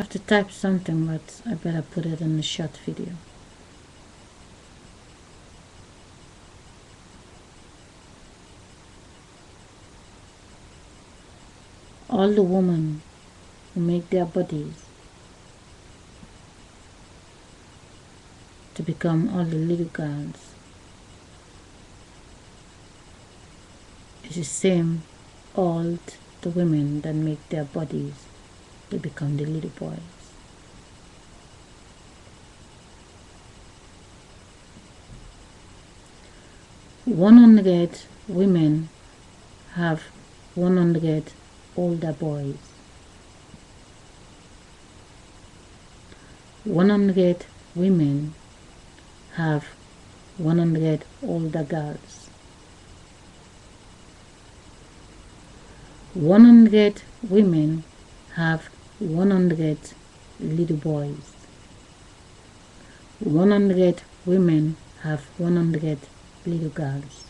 have to type something, but I better put it in the short video. All the women who make their bodies to become all the little girls is the same all the women that make their bodies to become the little boys. One 100 women have 100 older boys. 100 women have 100 older girls. 100 women have 100 little boys. 100 women have 100 little girls.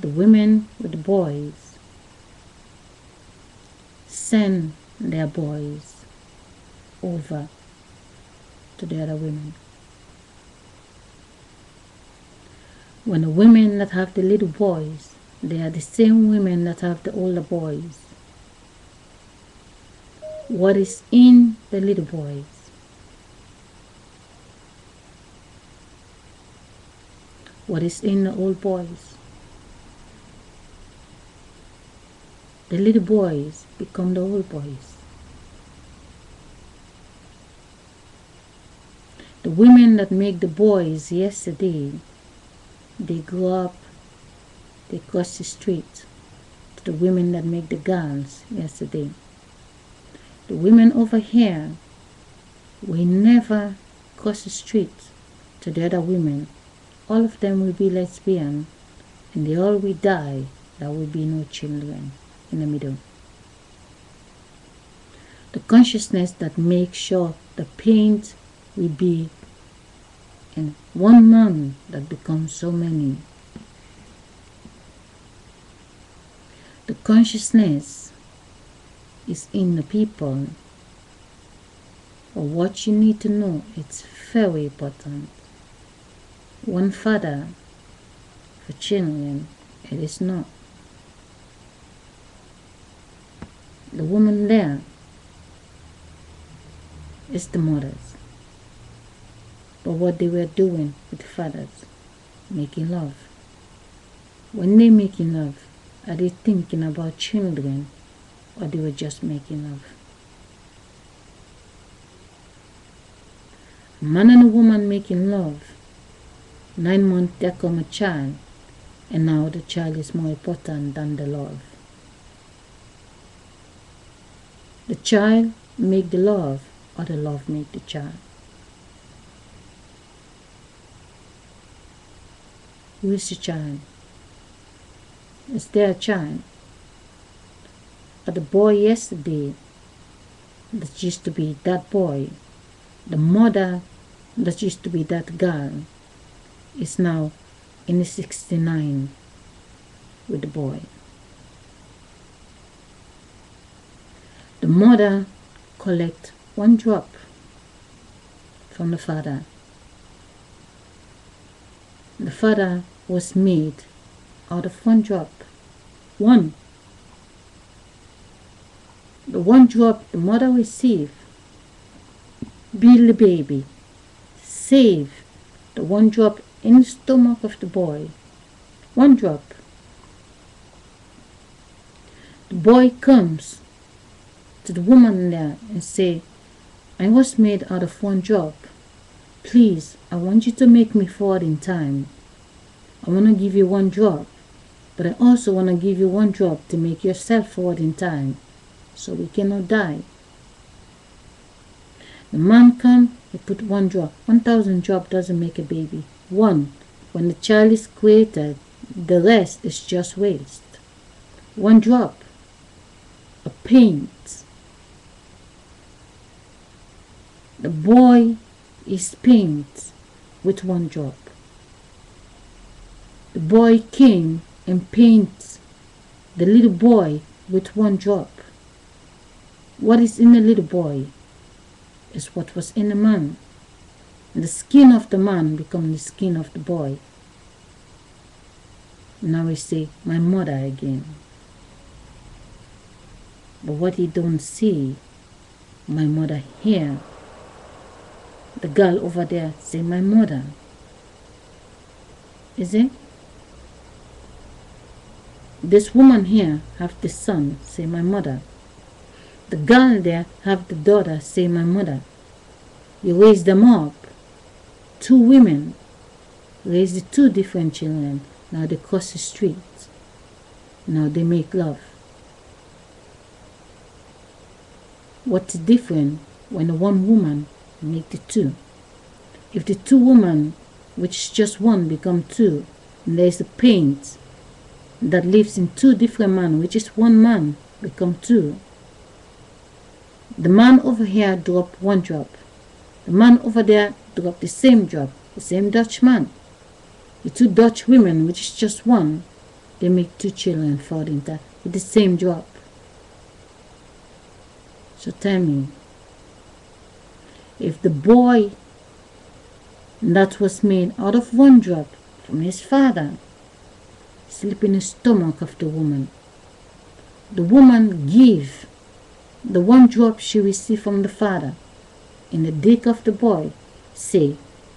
The women with the boys send their boys over to the other women. When the women that have the little boys, they are the same women that have the older boys. What is in the little boys? What is in the old boys? The little boys become the old boys. The women that make the boys yesterday, they grow up, they cross the street to the women that make the girls yesterday. The women over here will never cross the street to the other women. All of them will be lesbian, and they all will die. There will be no children in the middle. The consciousness that makes sure the paint will be in one man that becomes so many. The consciousness is in the people. But what you need to know, it's very important. One father for children, it is not. The woman there is the mothers. But what they were doing with fathers, making love. When they making love, are they thinking about children, or they were just making love? A man and a woman making love, 9 months there come a child, and now the child is more important than the love. The child make the love, or the love make the child? Who is the child? Is there a child? Or the boy yesterday that used to be that boy, the mother that used to be that girl, is now in the 69 with the boy. The mother collect 1 drop from the father. The father was made out of 1 drop. 1. The 1 drop the mother received, build the baby, save the 1 drop in the stomach of the boy. 1 drop. The boy comes to the woman there and say, I was made out of 1 drop. Please, I want you to make me forward in time. I want to give you 1 drop, but I also want to give you 1 drop to make yourself forward in time, so we cannot die. The man come, he put 1 drop. 1,000 drop doesn't make a baby. 1. When the child is created, the rest is just waste. 1 drop. A paint. The boy is paint with 1 drop. The boy came and paints the little boy with 1 drop. What is in the little boy is what was in the man. And the skin of the man become the skin of the boy. Now we say, my mother again. But what he don't see, my mother here. The girl over there say, my mother. Is it? This woman here have the son, say my mother. The girl there have the daughter, say my mother. You raise them up. Two women raise the two different children. Now they cross the street. Now they make love. What's different when the one woman make the two? If the two women, which is just one, become two, and there's a paint that lives in two different men, which is one man, become two. The man over here drop one drop. The man over there drop the same drop, the same Dutch man. The two Dutch women, which is just one, they make two children fall into with the same drop. So tell me, if the boy that was made out of one drop from his father sleep in the stomach of the woman give the one drop she received from the father in the dick of the boy, say,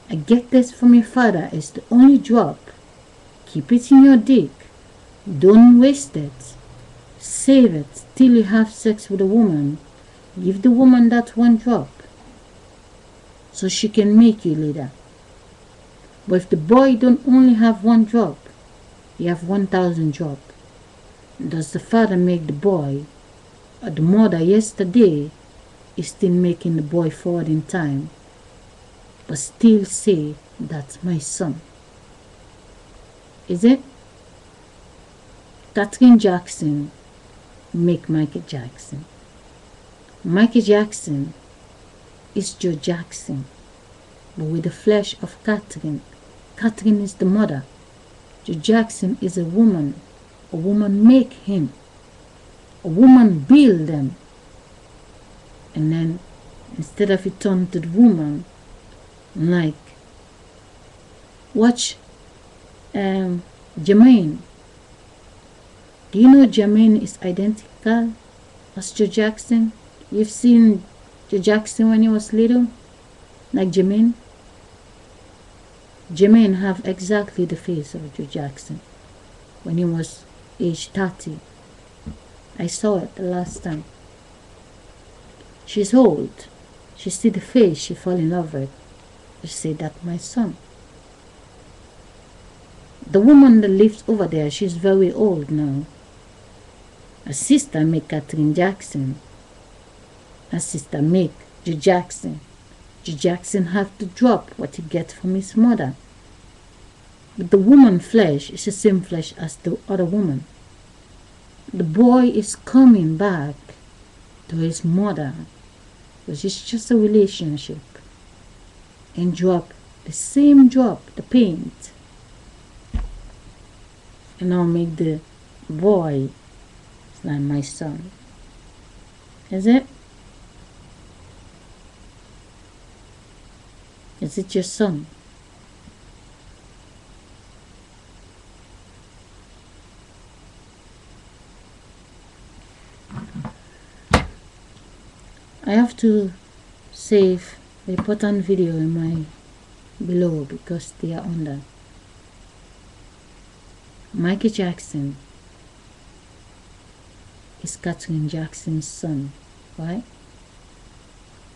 I get this from your father, it's the only drop. Keep it in your dick. Don't waste it. Save it till you have sex with a woman. Give the woman that one drop so she can make you later. But if the boy don't only have one drop, he have 1,000 drop. Does the father make the boy, or the mother yesterday is still making the boy forward in time, but still say, that's my son? Is it? Katherine Jackson make Michael Jackson. Michael Jackson is Joe Jackson, but with the flesh of Katherine. Katherine is the mother. Joe Jackson is a woman. A woman make him. A woman build them. And then instead of it turn to the woman, like, watch Jermaine. Do you know Jermaine is identical as Joe Jackson? You've seen Joe Jackson when he was little, like Jermaine. Jermaine have exactly the face of Joe Jackson when he was age 30. I saw it the last time. She's old. She see the face, she fall in love with. She say, that's my son. The woman that lives over there, she's very old now. Her sister make Katherine Jackson. Her sister make Joe Jackson. Joe Jackson have to drop what he get from his mother. But the woman flesh is the same flesh as the other woman. The boy is coming back to his mother, because it's just a relationship, and drop the same drop, the paint, and now make the boy like my son. Is it? Is it your son? I have to save the important video in my below because they are under. Michael Jackson is Katherine Jackson's son, right?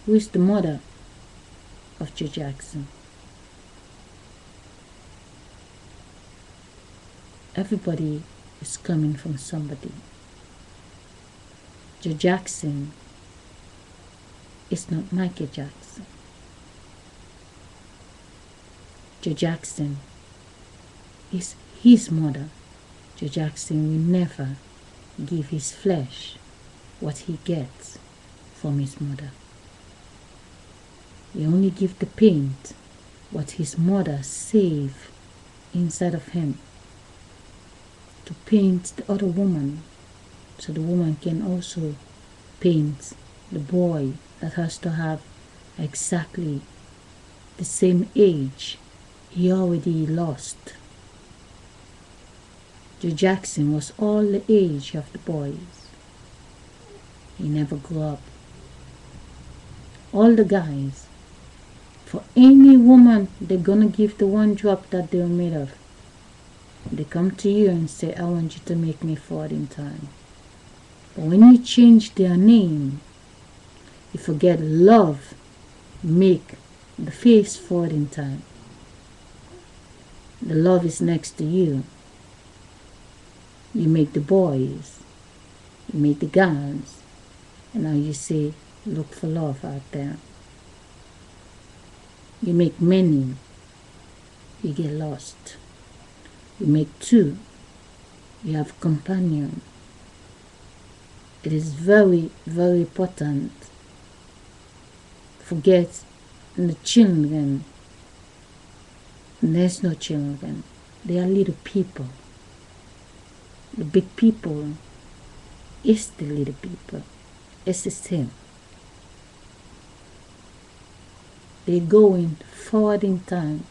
Who is the mother of Joe Jackson? Everybody is coming from somebody. Joe Jackson is not Michael Jackson. Joe Jackson is his mother. Joe Jackson will never give his flesh what he gets from his mother. He only give the paint what his mother save inside of him to paint the other woman, so the woman can also paint the boy that has to have exactly the same age, he already lost. Joe Jackson was all the age of the boys. He never grew up. All the guys, for any woman, they're gonna give the one drop that they're made of. They come to you and say, I want you to make me forward in time. But when you change their name, you forget love make the face forward in time. The love is next to you. You make the boys, you make the girls, and now you say, look for love out there. You make many, you get lost. You make two, you have companion. It is very, very important. Forget the children. There's no children. They are little people. The big people is the little people. It's the same. They're going forward in time.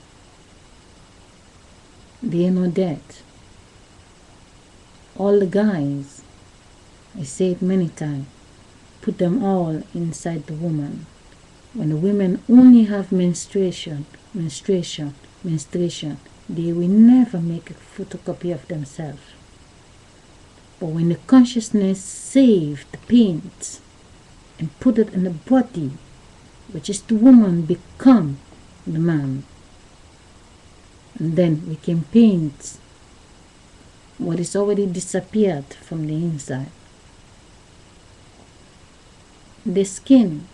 They know that. All the guys, I say it many times, put them all inside the woman. When the women only have menstruation, they will never make a photocopy of themselves. But when the consciousness saved the paint and put it in the body, which is the woman become the man, and then we can paint what is already disappeared from the inside. The skin,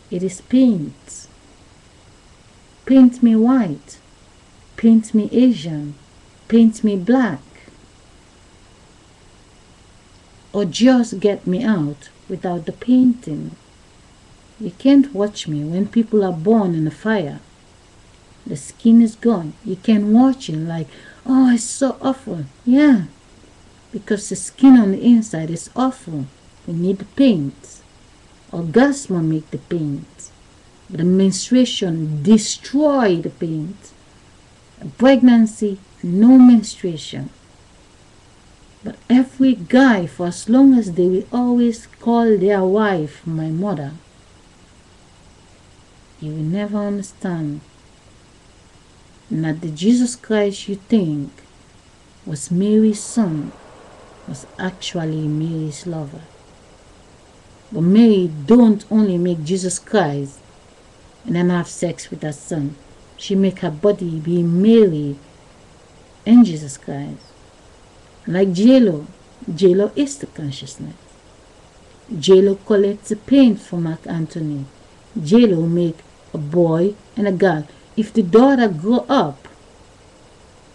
it is paint. Paint me white, paint me Asian, paint me black, or just get me out without the painting. You can't watch me when people are born in a fire. The skin is gone. You can watch it like, oh, it's so awful. Yeah, because the skin on the inside is awful. We need the paint. Orgasm make the paint. The menstruation destroy the paint. A pregnancy, no menstruation. But every guy, for as long as they will always call their wife my mother, you will never understand that the Jesus Christ you think was Mary's son was actually Mary's lover. But Mary don't only make Jesus Christ and then have sex with her son. She make her body be Mary and Jesus Christ. Like J-Lo. J-Lo is the consciousness. J-Lo collects the paint from Mark Anthony. J-Lo make a boy and a girl. If the daughter grow up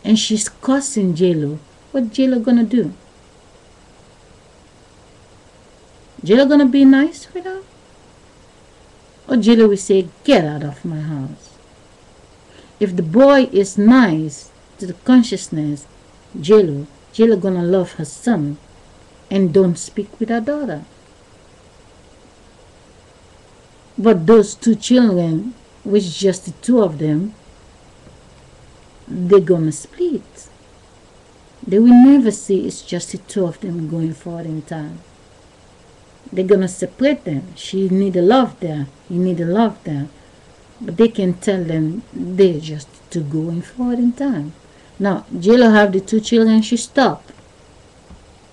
and she's cussing J-Lo, what J-Lo gonna do? J-Lo gonna be nice with her? Or J-Lo will say, get out of my house. If the boy is nice to the consciousness, J-Lo gonna love her son and don't speak with her daughter. But those two children, which just the two of them, they're gonna split. They will never see it's just the two of them going forward in time. They're gonna separate them. She need a love there, he need a love there. But they can tell them they're just the two going forward in time. Now, J-Lo have the two children, she stopped.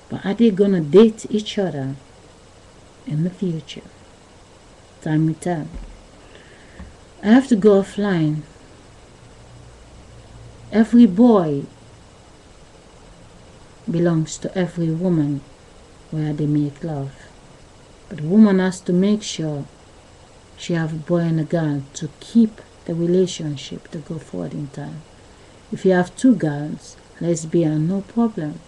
But are they gonna date each other in the future? Time will tell. I have to go offline. Every boy belongs to every woman where they make love. But the woman has to make sure she have a boy and a girl to keep the relationship to go forward in time. If you have two girls, lesbian, no problem.